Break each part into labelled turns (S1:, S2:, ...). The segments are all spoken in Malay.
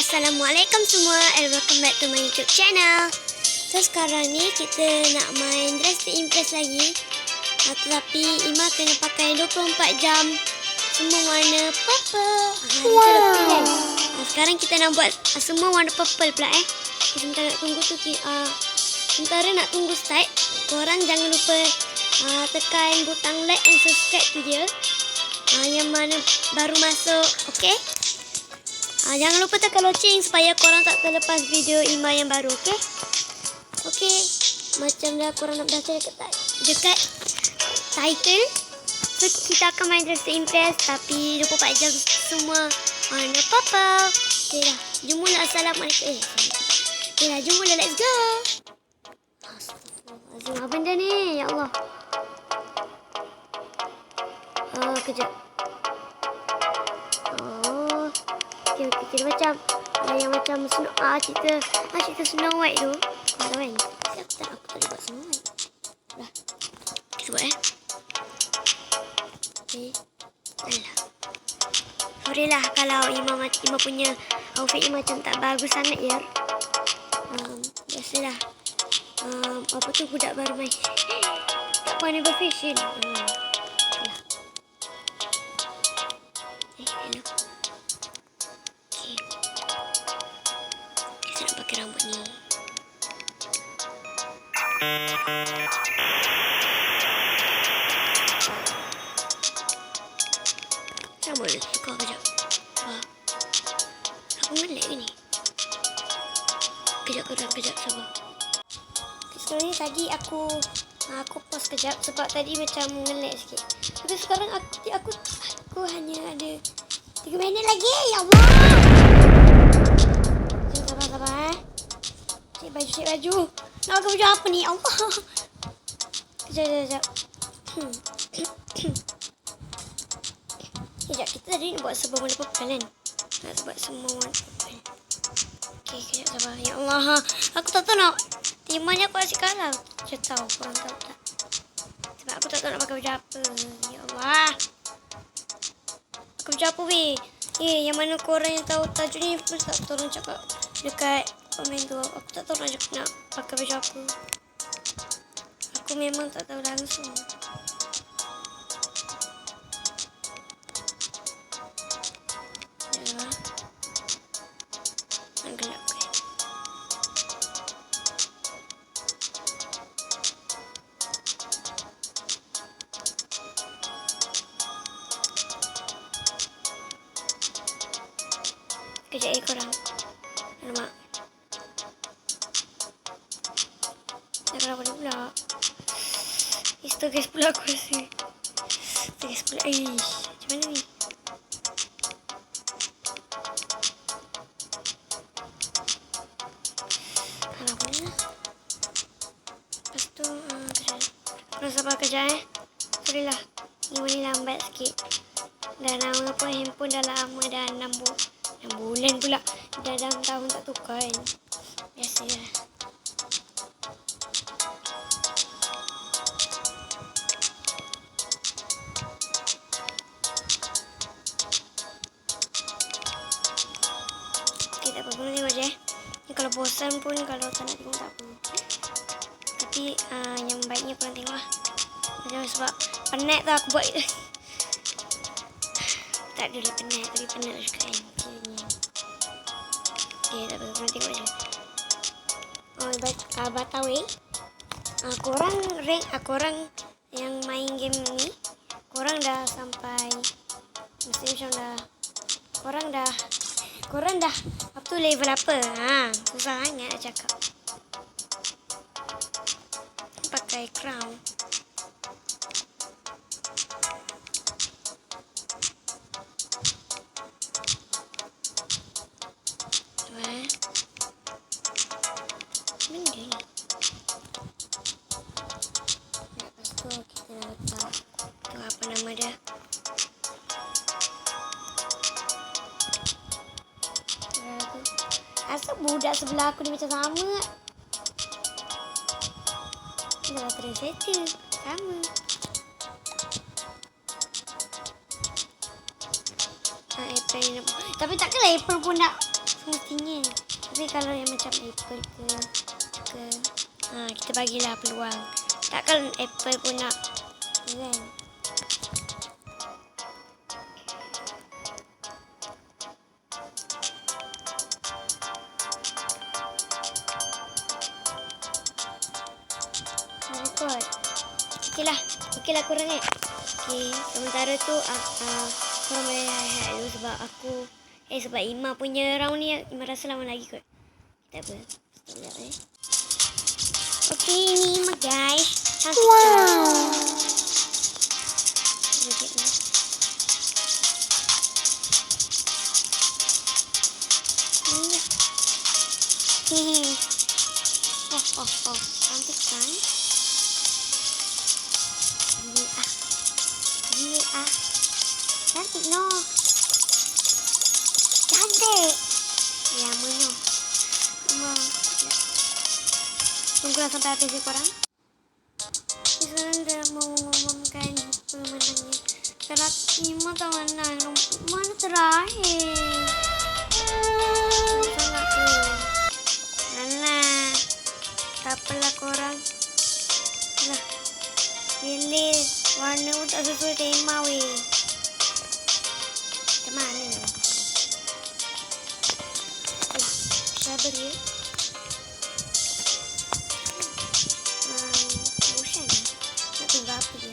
S1: Assalamualaikum semua and welcome back to my YouTube channel. So sekarang ni kita nak main Dress to Impress lagi. Tetapi Ima kena pakai 24 jam semua warna purple. Wow. Sekarang kita nak buat semua warna purple pula Sebentar nak tunggu tu sementara nak tunggu start, korang jangan lupa tekan butang like and subscribe tu dia. Yang mana baru masuk, okay? Jangan lupa tekan loceng supaya korang tak terlepas video Ima yang baru, okay? Okay, macam dah korang nak baca dekat title. So, kita akan main Dress to Impress tapi 24 jam semua warna purple. Okay dah, jom mula. Assalamualaikum. Okay dah, jom mula, let's go. Astagfirullahaladzim, apa benda ni? Ya Allah. Kejap. Kira macam yang macam cerita Snow White tu. Kau tahu kan? Aku tak boleh buat Snow White. Dah. Kita buat Okay. Alah. Sorry lah kalau Ima punya outfit ni macam tak bagus sangat ya. Biasalah. Apa tu budak baru main. Tak pandai berfashion. Alah. Hello. Rambut ni. Rambut ni tukar kejap. Aku ngelak ke ni? Kejap sabar. Sekarang ni tadi aku pause kejap sebab tadi macam ngelak sikit. Tapi sekarang aku hanya ada 3 minit lagi. Ya Allah. Sabar. Cik baju. Nak pakai baju apa ni? Allah. Kejap. Kejap, kita tadi nak buat semua warna purple kan? Nak buat semua warna purple. Okay, kejap sabar. Ya Allah. Aku tak tahu nak. Timanya aku asyik kalah. Saya tahu, korang tahu tak? Sebab aku tak tahu nak pakai baju apa. Ya Allah. Pakai baju apa weh? Yang mana korang yang tahu tajuk ni pun tak tolong cakap dekat komen tu. Aku tak tahu nak pakai baju apa. Aku memang tak tahu langsung. Ya. Nak gelap ke? Kejap korang. Alamak. Kenapa ni pula? Tegas pula aku rasa. Tegas pula. Macam mana ni? Kenapa ni lah? Lepas tu, kejap. Korang sabar kejap Sorry lah. Ni lambat sikit. Dah lama pun handphone dah lama dah 6 bulan pula. Dah dalam tahun tak tukar kan. Biasalah. Okay, tak apa. Korang tengok je Ni kalau bosan pun, kalau tak nak tengok tak apa. Tapi yang baiknya korang tengok lah. Macam sebab penat tu aku buat. Tak adalah penat. Tapi penat juga kan. Okay, tak apa. Korang tengok je. Batau korang yang main game ni, korang dah sampai macam dah korang dah up to level apa? Susah sangat nak cakap. Pakai crown. Benda ni. Lepas tu kita letak tu apa nama dia? Asal budak sebelah aku ni macam sama. Dah tersettle. Sama. Tapi takkanlah April pun nak semestinya. Tapi kalau yang macam apple ke kita bagilah peluang. Takkan apple pun nak kan. Record. Okeylah korang kan. Okey, sementara tu korang boleh rehat dulu sebab aku sebab Ima punya round ni Ima rasa lama lagi kot. Tak apa. Sekejap Okey, ni Ima guys. Cantik wow. Cantik kan? Cantik no. Cantik. Ya mana? Tunggulah sampai habis ya korang. Sekarang dah mau mengumumkan pemenangnya. Kalau Ima tak menang, mana terakhir? Salah ke? Alah, tak apalah korang. Lah, pilih warna pun tak sesuai tema weh. Macam mana ni? Sabar ya. Bosan lah. Nak tunggu apa dia?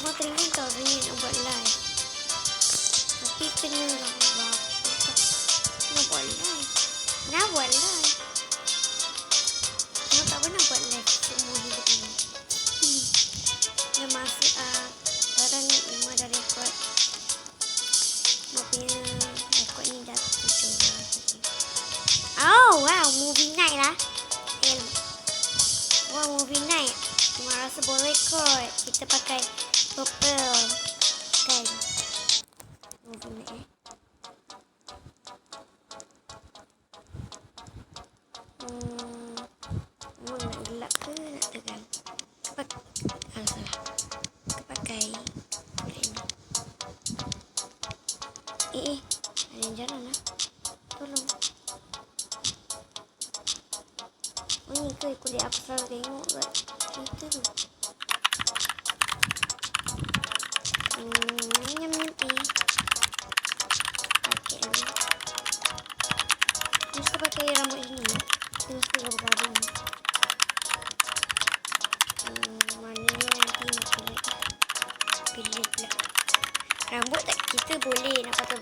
S1: Mak teringin tau sebenarnya nak buat live. Tapi kena lah buat. Nak buat live. Nak tak pernah buat live semua hidup ini. Dah masuk sekarang Ima dah record. Mak punya record ni dah 7 lah. Oh wow, movie night lah. Wah, movie night. Ima rasa boleh kot. Kita pakai purple. Kan? Movie night nak gelap ke nak terang? Salah. Kita pakai ini. Ada yang jalan lah. Tolong. Ni ke kulit aku selalu tengok kat Twitter tu. Nyam pakai dulu. Ni suka pakai rambut sini. Kita suka bergaduh ni. Maknanya nanti nak pilih pula. Rambut tak kita boleh nak pakai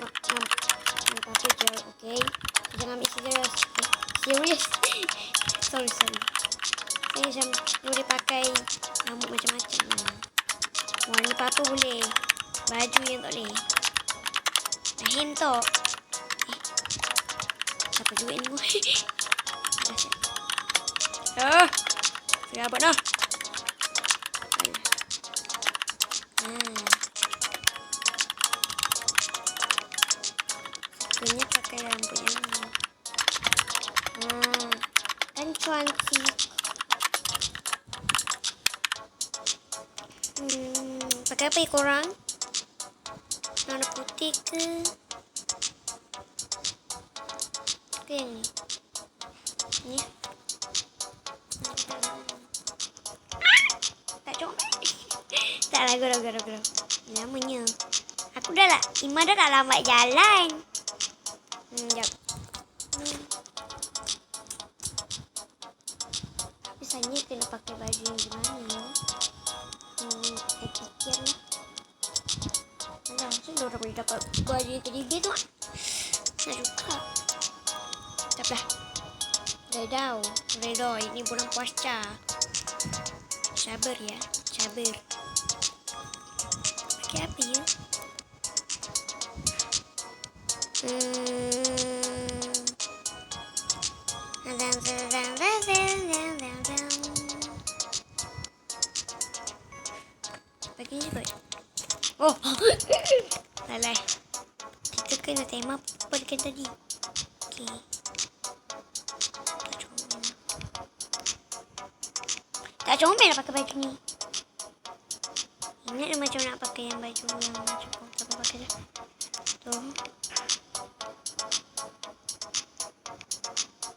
S1: gel, okay? Jangan ambil serius. Serius. Sorry. Saya macam boleh pakai rambut macam-macam lah. Warna apa boleh. Baju yang tak boleh. Rahim tu. Siapa juga ni? Saya buat dah. Satunya pakai rambut yang ni. Kan cantik. Pakai apa korang? Warna putih ke? Ke yang ni? Ni. Tak comel. Taklah gurau. Namanya. Aku dah lah. Ima dah tak lambat jalan. Sekejap. Tapi saya kena pakai baju yang gimana? Saya fikir lah. Alah, macam mana orang boleh dapat baju yang tadi tu? Nak juga. Taklah. Redha. Ini bulan puasa. Sabar ya. Pakai apa ya? Pakai ni kot. Oh. Salah. Kita kena tema apa dekat tadi. Okey. Tak comel nak pakai baju ni. Ingat macam nak pakai yang baju yang macam tak apa pakai dah. Tu.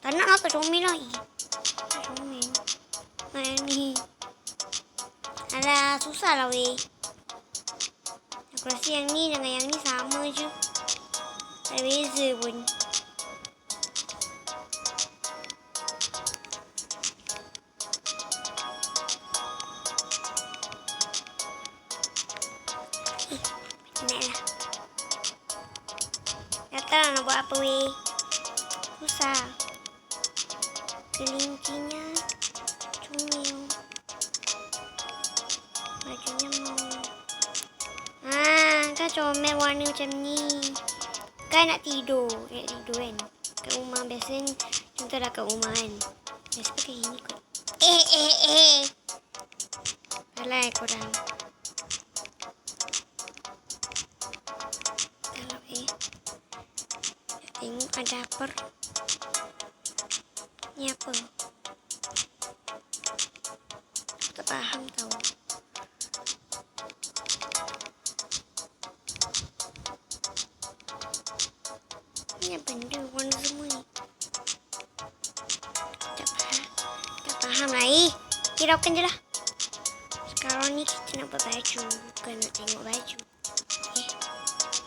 S1: Tak nak lah, tak comel lagi. Tak comel. Ni. Alah, susah lah weh. Aku rasa yang ni dengan yang ni sama je. Tak ada beza pun. Nak lah. Tak tahu nak buat apa weh. Susah. Kelincinya comel. Bajunya mau. Kan comel warna macam ni. Kan nak tidur. Nak tidur kan. Kat rumah biasanya contoh dah kat rumah kan. Biasa pakai ini kot. Alah korang. Kalau tengok ada apa. Ni apa? Aku tak faham tau. Ni apa benda warna semua ni? Tak faham lah Hiraukan je lah. Sekarang ni kita nak buat baju. Bukan nak tengok baju.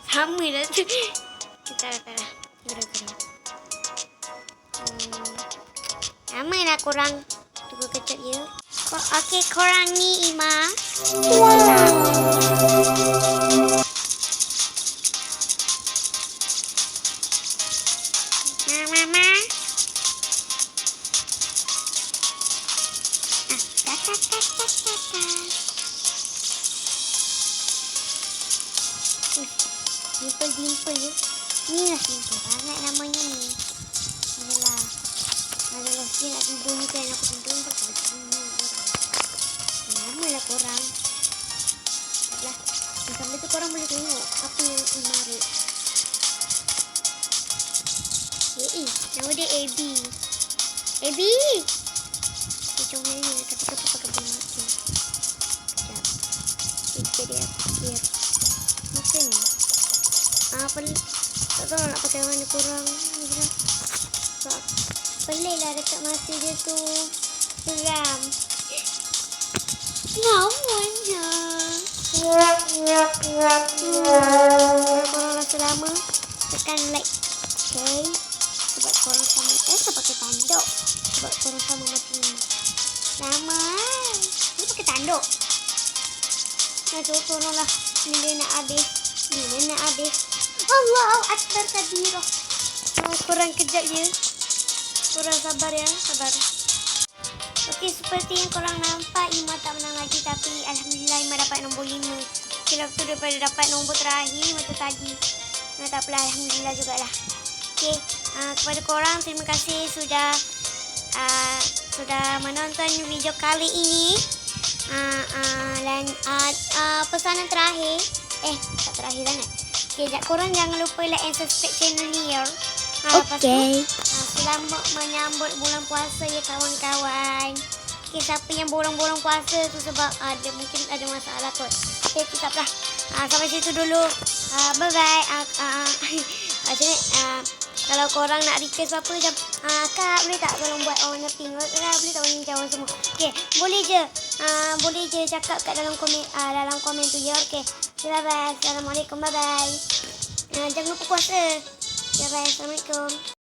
S1: Sama lah tu. Kita lah. Gerak-gerak. Sama lah korang. Tunggu kejap je. Okey, korang ni Ima. Wow. Mama. Dimple je. Ni lah simple sangat namanya ni. Inilah. Adalah sikit nak tidur ni kan. Aku tidur pakai baju ni. Lama lah korang. Taklah. Sambil tu korang boleh tengok apa yang aku marik. Nama dia AB. AB! Dia comel ni. Tapi kenapa pakai bulu mata? Sekejap. Kita dia pikir. Mungkin ni. Tak tahu nak pakai warna korang. Sebab pelik lah dekat mata dia tu. Seram. Namanya. Kalau korang rasa lama, tekan like. Okay. Sebab korang sama. Tak pakai tanduk. Sebab korang sama macam ni. Lama. Ni pakai tanduk. Nah, tolonglah. Bila nak habis. Allahu Akbar kabirah. Korang kejap je. Korang sabar ya. Sabar. Okey, seperti yang korang nampak, Ima tak menang lagi. Tapi Alhamdulillah Ima dapat nombor 5. Kira tu daripada dapat nombor terakhir macam tadi. Tak apalah, Alhamdulillah jugalah. Okey, kepada korang terima kasih sudah menonton video kali ini. Dan pesanan terakhir. Tak terakhir sangat. Okay, korang jangan lupa like and subscribe channel ni ya. Okay. Selamat menyambut bulan puasa ya kawan-kawan. Okay, siapa yang bolong-bolong puasa tu sebab mungkin ada masalah kot. Okay, tetaplah. Sampai situ dulu. Bye-bye. Kalau korang nak request apa macam Kak boleh tak tolong buat warna pink, boleh tak warna hijau semua. Okay, boleh je cakap kat dalam komen tu ya. Okay, bye-bye. Assalamualaikum, bye-bye. Jangan lupa puasa. Bye-bye. Assalamualaikum.